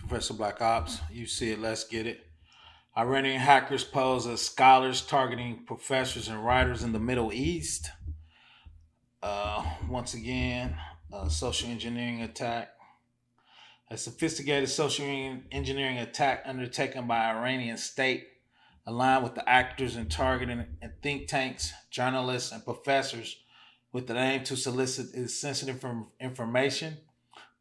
Professor Black Ops. You see it, let's get it. Iranian hackers pose as scholars targeting professors and writers in the Middle East. Once again, social engineering attack. A sophisticated social engineering attack undertaken by Iranian state, aligned with the actors and targeting and think tanks, journalists, and professors with the aim to solicit sensitive information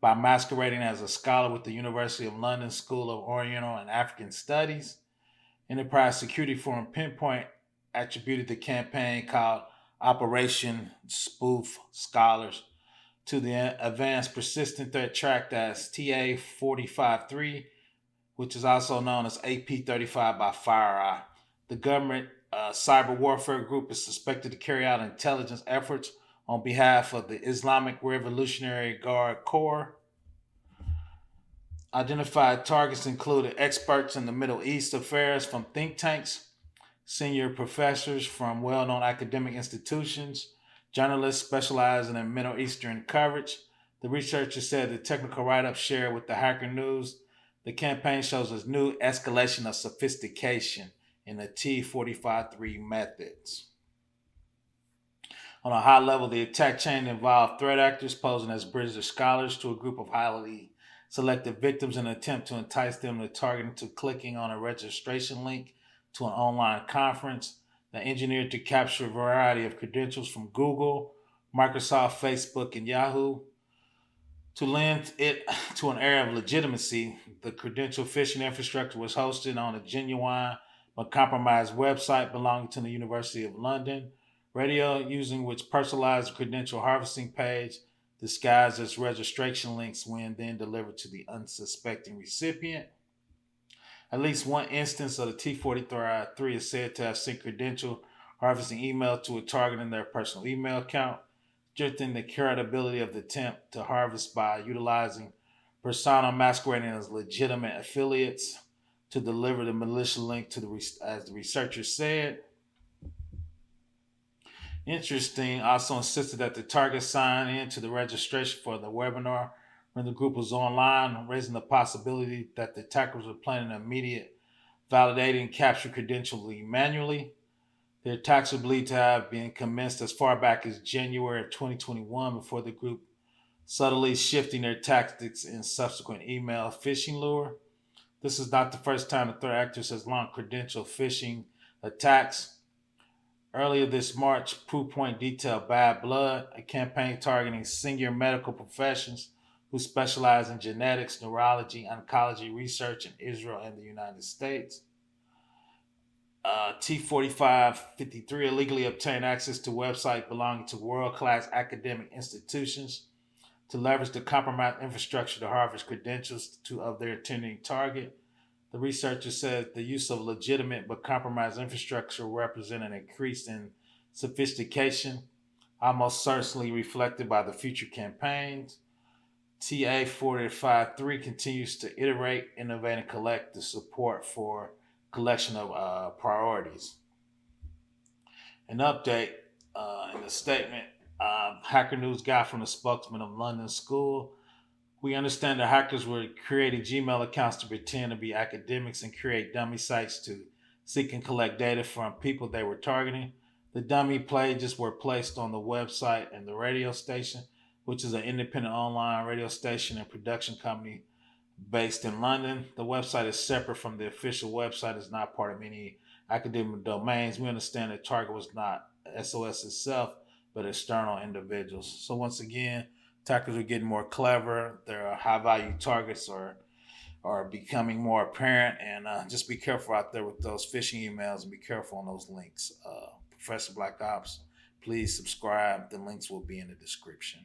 by masquerading as a scholar with the University of London School of Oriental and African Studies. Enterprise Security Forum Pinpoint attributed the campaign called Operation Spoof Scholars to the Advanced Persistent Threat tracked as TA 453, which is also known as AP 35 by FireEye. The government cyber warfare group is suspected to carry out intelligence efforts on behalf of the Islamic Revolutionary Guard Corps. Identified targets included experts in the Middle East affairs from think tanks, senior professors from well known academic institutions, journalists specializing in Middle Eastern coverage. The researchers said the technical write up shared with the Hacker News, the campaign shows a new escalation of sophistication in the T453 methods. On a high level, the attack chain involved threat actors posing as British scholars to a group of highly selected victims in an attempt to entice them to targeting to clicking on a registration link to an online conference. They engineered to capture a variety of credentials from Google, Microsoft, Facebook, and Yahoo. To lend it to an air of legitimacy, the credential phishing infrastructure was hosted on a genuine but compromised website belonging to the University of London, radio using which personalized credential harvesting page disguised as registration links when then delivered to the unsuspecting recipient. At least one instance of the T43 is said to have sent credential harvesting email to a target in their personal email account, strengthening the credibility of the attempt to harvest by utilizing persona masquerading as legitimate affiliates to deliver the malicious link to as the researchers said. Interesting, also insisted that the target sign in to the registration for the webinar when the group was online, raising the possibility that the attackers were planning an immediate validating capture credentials manually. The attacks are believed to have been commenced as far back as January of 2021 before the group subtly shifting their tactics in subsequent email phishing lure. This is not the first time the threat actors has launched credential phishing attacks. Earlier this March, Proofpoint detailed Bad Blood, a campaign targeting senior medical professions who specialize in genetics, neurology, oncology research in Israel and the United States. T4553 illegally obtained access to websites belonging to world-class academic institutions to leverage the compromised infrastructure to harvest credentials of their intending target. The researcher said the use of legitimate but compromised infrastructure represent an increase in sophistication, almost certainly reflected by the future campaigns. TA453 continues to iterate, innovate, and collect the support for collection of priorities. An update in the statement, Hacker News got from the spokesman of London School. We understand that hackers were creating Gmail accounts to pretend to be academics and create dummy sites to seek and collect data from people they were targeting. The dummy pages were placed on the website and the radio station, which is an independent online radio station and production company based in London. The website is separate from the official website, is not part of any academic domains. We understand the target was not SOS itself, but external individuals. So once again, attackers are getting more clever. Their high value targets are becoming more apparent, and just be careful out there with those phishing emails and be careful on those links. Professor Black Ops, please subscribe. The links will be in the description.